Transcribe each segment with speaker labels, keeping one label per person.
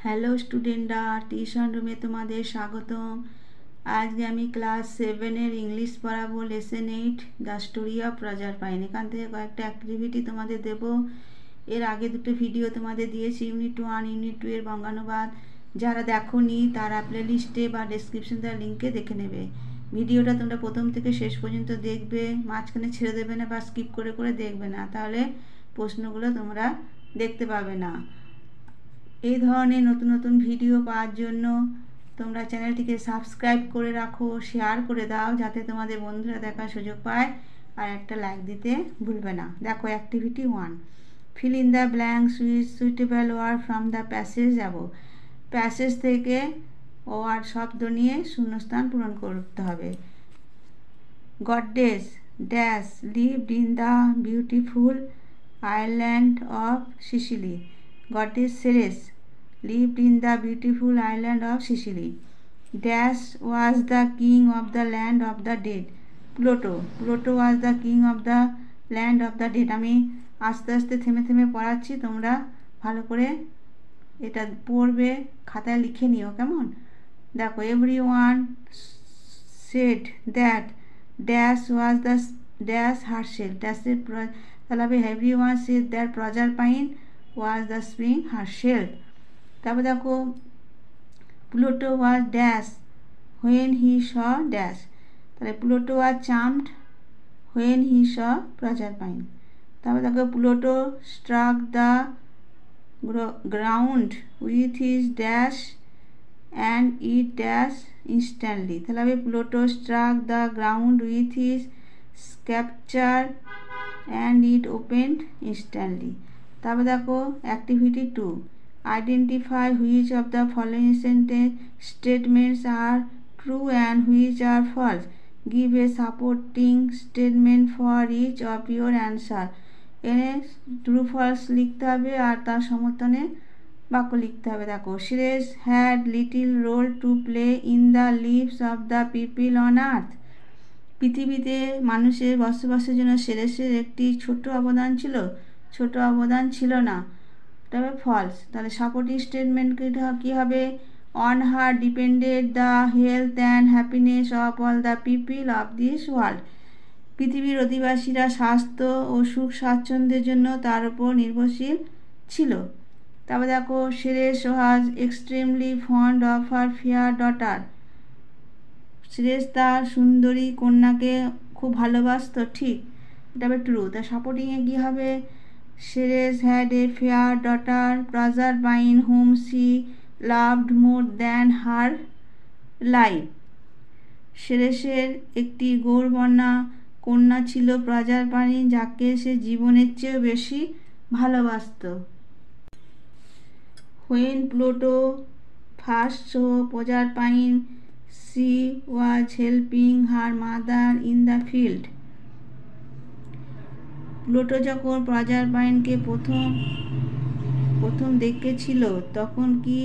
Speaker 1: Hello স্টুডেন্টরা, tuition রুমে তোমাদের স্বাগতম। আজকে আমি ক্লাস 7-এর ইংলিশ পড়াবো, lesson 8 the story of Roger pine. এখান থেকে কয়েকটা অ্যাক্টিভিটি তোমাদের দেবো। এর আগে দুটো ভিডিও তোমাদের দিয়েছি, ইউনিট 1 ইউনিট 2 এর বঙ্গানুবাদ। যারা দেখোনি তারা প্লে লিস্টে বা ডেসক্রিপশন দেওয়ার লিঙ্কে দেখে নেবে। ভিডিওটা তোমরা প্রথম থেকে শেষ পর্যন্ত দেখবে, মাঝখানে ছেড়ে দেবে না বা স্কিপ করে করে দেখবে না, তাহলে প্রশ্নগুলো তোমরা দেখতে পাবে না। এই ধরনের নতুন নতুন ভিডিও পাওয়ার জন্য তোমরা চ্যানেলটিকে সাবস্ক্রাইব করে রাখো, শেয়ার করে দাও যাতে তোমাদের বন্ধুরা দেখার সুযোগ পায়, আর একটা লাইক দিতে ভুলবে না। দেখো activity 1, fill in the blanks with suitable word from the passage. যাবো প্যাসেজ থেকে ওয়ার্ড শব্দ নিয়ে শূন্যস্থান পূরণ করতে হবে। Goddess dash lived in the beautiful island of Sicily. Goddess Ceres lived in the beautiful island of Sicily. Dash was the king of the land of the dead. Pluto was the king of the land of the dead. আমি আস্তে আস্তে থেমে থেমে পড়াচ্ছি, তোমরা ভালো করে এটা পড়বে, খাতায় লিখে নিও, কেমন? দেখো everyone said that Dash was the Dash herself. Dashের তাহলে হবে everyone said that Proserpine was the spring herself. তারপর দেখো Pluto was dash when he saw dash. তাহলে Pluto was charmed when he saw Proserpine. তারপর দেখো Pluto struck the ground with his dash and it dash instantly. তাহলে হবে Pluto struck the ground with his scepter and it opened instantly. তারপর দেখো activity 2, identify which of the following statements are true and which are false. Give a supporting statement for each of your answer. এনে true false লিখতে হবে আর তার সমর্থনে বাক্য লিখতে হবে। দেখো Ceres had little role to play in the lives of the people on earth. পৃথিবীতে মানুষের বসবাসের জন্য সিরেসের একটি ছোট অবদান ছিল না, তবে ফলস। তাহলে সাপোর্টিং স্টেটমেন্ট কী হবে? On her depended the health and happiness of all the people of this world. পৃথিবীর অধিবাসীরা স্বাস্থ্য ও সুখ স্বাচ্ছন্দ্যের জন্য তার উপর নির্ভরশীল ছিল। তারপর দেখো Ceres was extremely fond of her fair daughter. Ceres তার সুন্দরী কন্যাকে খুব ভালোবাসত, ঠিক, এটা হবে ট্রু। তা সাপোর্টিংয়ে কী হবে? Ceres had a fair daughter, Proserpine, whom she loved more than her life. সেরেসের একটি গৌরবর্ণা কন্যা ছিল প্রজারপাইন, যাকে সে জীবনের চেয়েও বেশি ভালোবাসত। When Pluto first saw Proserpine, she was helping her mother in the field. Pluto যখন প্রজারপাইনকে প্রথম দেখেছিল তখন কি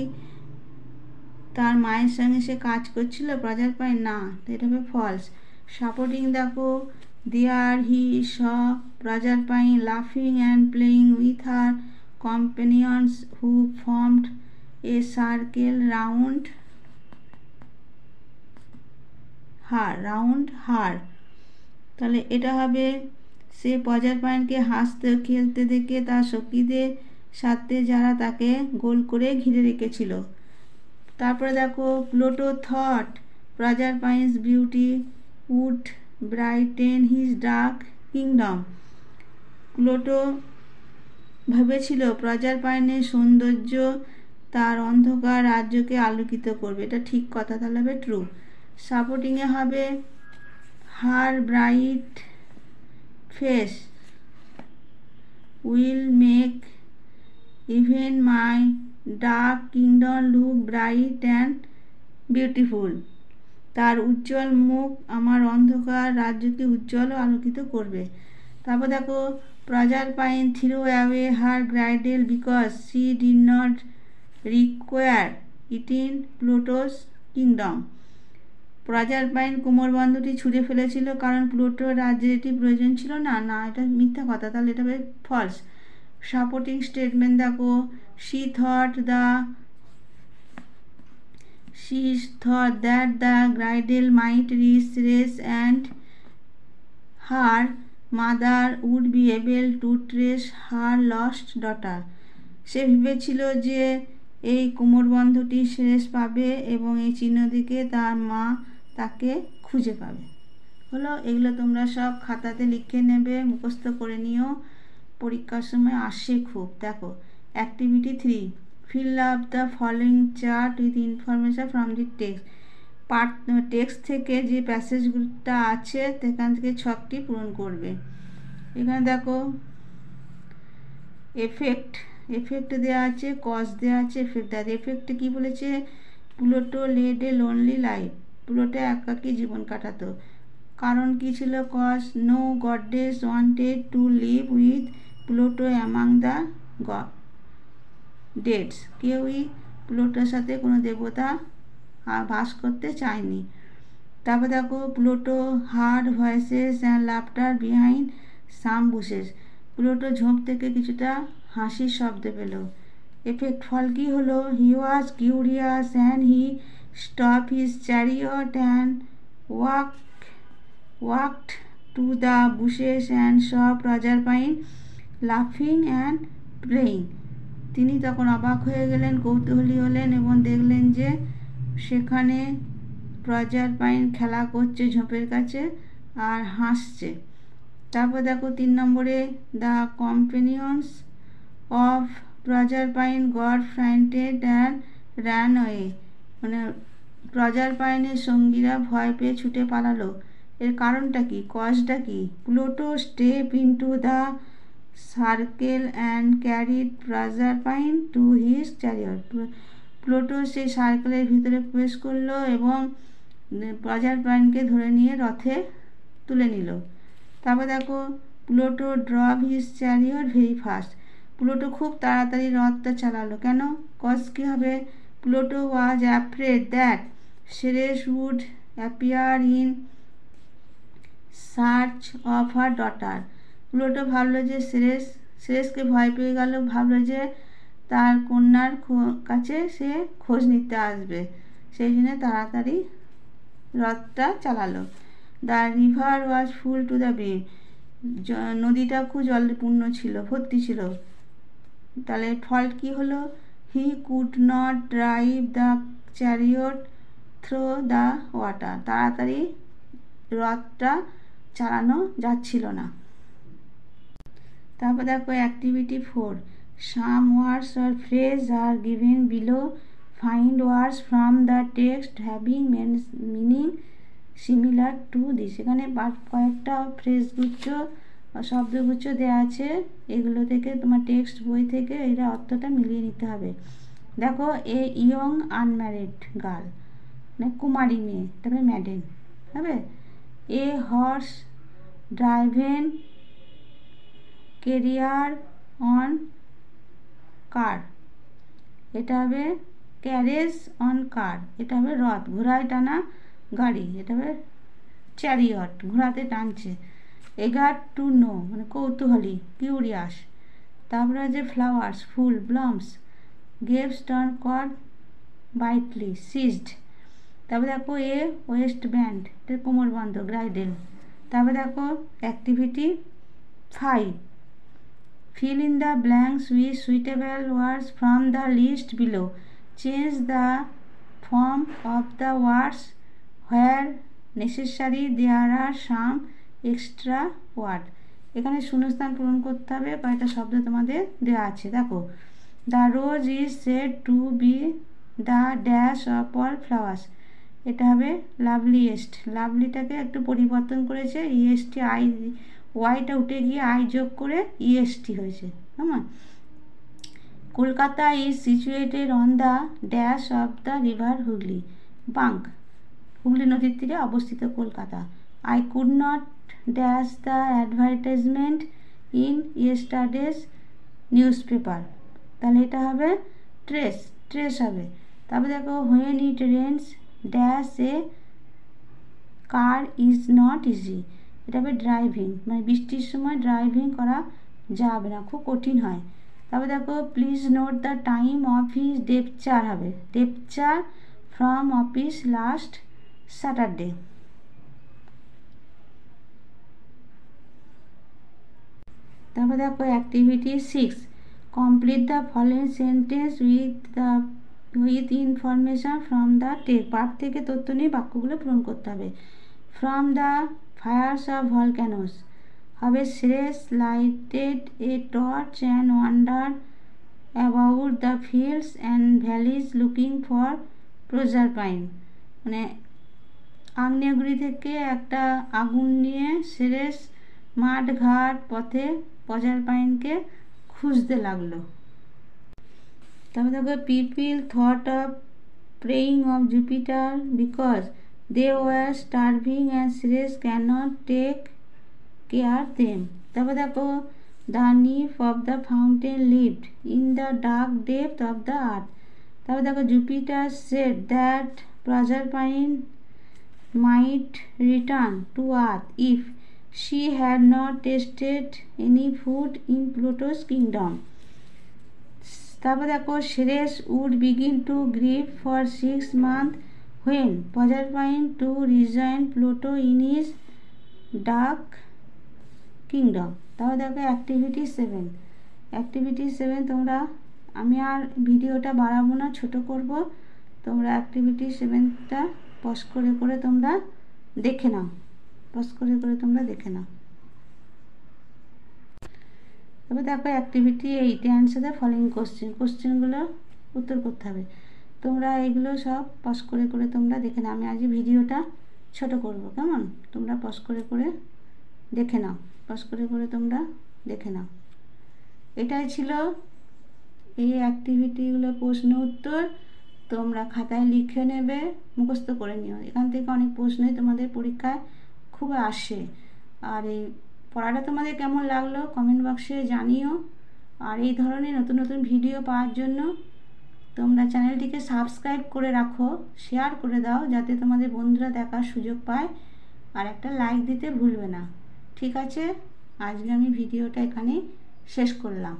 Speaker 1: তার মায়ের সঙ্গে সে কাজ করছিল প্রজারপাইন? না, এটা হবে ফলস। সাপোর্টিং দেখো দেয়ার হি স প্রজারপাইন লাফিং and playing with her companions who formed a circle round her. তাহলে এটা হবে সে প্রজারপাইনকে হাসতে খেলতে দেখে তার সখীদের সাথে, যারা তাকে গোল করে ঘিরে রেখেছিল। তারপরে দেখো Pluto thought Proserpine's beauty would brighten his dark kingdom. Pluto ভেবেছিল প্রজারপাইনের সৌন্দর্য তার অন্ধকার রাজ্যকে আলোকিত করবে, এটা ঠিক কথা, তাহলে হবে ট্রু। সাপোর্টিংয়ে হবে her bright face will make even my dark kingdom look bright and beautiful. তার উজ্জ্বল মুখ আমার অন্ধকার রাজ্যকে উজ্জ্বল ও আলোকিত করবে। তারপর দেখো Proserpine throw away her girdle because she did not require it in Pluto's kingdom. Proserpine কোমরবন্ধটি ছুঁড়ে ফেলেছিল কারণ প্লুটোর রাজ্যের এটি প্রয়োজন ছিল না। না, এটা মিথ্যা কথা, তাহলে এটা হবে ফলস। সাপোর্টিং স্টেটমেন্ট দেখো she thought the she thought that the bridal might reach race and her mother would be able to trace her lost daughter. সে ভেবেছিল যে এই কোমরবন্ধটি শেষ পাবে এবং এই চিহ্ন দিকে তার মা তাকে খুঁজে পাবে। হলো, এগুলো তোমরা সব খাতাতে লিখে নেবে, মুখস্থ করে নিও, পরীক্ষার সময় আসে খুব। দেখো activity 3, fill up the following chart with information from the text. Text থেকে যে প্যাসেজগুলোটা আছে সেখান থেকে ছকটি পূরণ করবে। এখানে দেখো এফেক্ট দেওয়া আছে, কজ দেওয়া আছে, এফেক্ট দেওয়া আছে। এফেক্টে কী বলেছে? Pluto led a lonely life, Pluto একাকী জীবন কাটাতো। কারণ কী ছিল? Cause no goddess wanted to live with Pluto among the deads, কেউই প্লুটোর সাথে কোনো দেবতা বাস করতে চায়নি। তারপর দেখো Pluto hard voices and laughter behind some bushes, Pluto ঝোপ থেকে কিছুটা হাসির শব্দ পেল। এফেক্ট ফল কী হলো? He was curious and he stop his chariot and walked to the bushes and saw Proserpine লাফিং অ্যান্ড প্রেইং। তিনি তখন অবাক হয়ে গেলেন, কৌতূহলী হলেন এবং দেখলেন যে সেখানে প্রজারপাইন খেলা করছে ঝোপের কাছে আর হাসছে। তারপর দেখো 3 নম্বরে the companions of Proserpine got frightened and ran away, মানে প্রজারপাইনের সঙ্গীরা ভয় পেয়ে ছুটে পালালো। এর কারণটা কি? কজটা কি? Pluto step into the circle and carried Proserpine to his chariot, Pluto সেই সার্কেলের ভিতরে প্রবেশ করলো এবং প্রজারপাইনকে ধরে নিয়ে রথে তুলে নিল। তারপর দেখো Pluto drove his chariot very fast, Pluto খুব তাড়াতাড়ি রথটা চালালো। কেন? কজ কী হবে? Pluto was afraid that Ceres would appear in search of her daughter, Pluto ভাবলো যে সেরেসকে ভয় পেয়ে গেল, ভাবলো যে তার কন্যার কাছে সে খোঁজ নিতে আসবে, সেই জন্য তাড়াতাড়ি রথটা চালালো। The river was full to the brim, নদীটা খুব জলে পূর্ণ ছিল, ভর্তি ছিল। তাহলে ফল কী হলো? He could not drive the chariot through the water, তাড়াতাড়ি রথটা চালানো যাচ্ছিল না। তারপর দেখো activity 4, some words or phrase are given below, find words from the text having meaning similar to this. এখানে কয়েকটা ফ্রেজগুচ্ছ শব্দগুচ্ছ দেওয়া আছে, এগুলো থেকে তোমার টেক্সট বই থেকে এরা অর্থটা মিলিয়ে নিতে হবে। দেখো এ ইয়ং আনম্যারিড গার্ল, মানে কুমারী মেয়ে, তারপরে ম্যাডেন হবে। A horse driven carrier on car, এটা হবে ক্যারেজ অন কার, এটা হবে রথ, ঘোড়ায় টানা গাড়ি, এটা হবে চ্যারিয়ট, ঘোড়াতে টানছে। এগার টু নো, মানে কৌতূহলী, কিউরিয়াস। তারপরে হচ্ছে ফ্লাওয়ার্স, ফুল, ব্লমস, গেভস টার্ন কট বাইটলি, সিজড। তারপরে দেখো এ ওয়েস্ট ব্যান্ড, এটা কোমরবন্ধ, গ্রাইডেল। তারপরে দেখো activity 5, fill in the blanks with suitable words from the list below. Change the form of the words where necessary. There are some extra word. এখানে শূন্যস্থান পূরণ করতে হবে, কয়েকটা শব্দ তোমাদের দেওয়া আছে। দেখো the rose is said to B the dash of all flowers, এটা হবে লাভলিয়েস্ট, লাভলিটাকে একটু পরিবর্তন করেছে, ইএসটি আই, ওয়াইটা উঠে গিয়ে আই যোগ করে ইএসটি হয়েছে। হ্যাঁ, Kolkata is situated on the dash of the river Hooghly, bank, Hooghly নদীর তীরে অবস্থিত Kolkata. I could not dash the advertisement in yesterday's newspaper, তাহলে এটা হবে ট্রেস হবে। তারপরে দেখো when it rains dash a car is not easy, এটা হবে ড্রাইভিং, মানে বৃষ্টির সময় ড্রাইভিং করা যাবে না, খুব কঠিন হয়। তারপর দেখো please note the time of his departure হবে, departure from office last Saturday. তারপর দেখো activity 6, complete the following sentence with information from the text. পাঠ থেকে তথ্য নিয়ে বাক্যগুলো পূরণ করতে হবে। From the fires of volcanoes হবে Ceres lighted a torch and wonder about the fields and valleys looking for Proserpine. মানে আগ্নেয়গিরি থেকে একটা আগুন নিয়ে শ্রেষ মাঠ ঘাট পথে প্রজারপাইনকে খুঁজতে লাগলো। তারপর দেখো people thought of praying of Jupiter because they were starving and Ceres cannot take care them. তারপর দেখো the nymph of the fountain lived in the dark depth of the earth. তারপর দেখো Jupiter said that Proserpine might return to earth if she had not tasted any food in Pluto's kingdom. তারপর দেখো Shreyas would begin to grieve for 6 months when Proserpine to rejoin Pluto in his dark kingdom. তারপর দেখো activity 7 তোমরা, আমি আর ভিডিওটা বাড়াবো না, ছোট করব। তোমরা অ্যাক্টিভিটি 7টা পজ করে করে তোমরা দেখে নাও, তারপর দেখো অ্যাক্টিভিটি 8, অ্যান্সার দ্য ফলোইং কোশ্চেনগুলো উত্তর করতে হবে। তোমরা এগুলো সব পজ করে করে তোমরা দেখে নাও। আমি আজ ভিডিওটা ছোট করব, কেমন? তোমরা পজ করে করে দেখে নাও, তোমরা দেখে নাও। এটাই ছিল এই অ্যাক্টিভিটিগুলো, প্রশ্ন উত্তর তোমরা খাতায় লিখে নেবে, মুখস্থ করে নিও। এখান থেকে অনেক প্রশ্নই তোমাদের পরীক্ষায় খুব আসে। আর এই পড়াটা তোমাদের কেমন লাগলো কমেন্ট বক্সে জানিও। আর এই ধরনের নতুন নতুন ভিডিও পাওয়ার জন্য তোমরা চ্যানেলটিকে সাবস্ক্রাইব করে রাখো, শেয়ার করে দাও যাতে তোমাদের বন্ধুরা দেখার সুযোগ পায়, আর একটা লাইক দিতে ভুলবে না। ঠিক আছে, আজকে আমি ভিডিওটা এখানেই শেষ করলাম।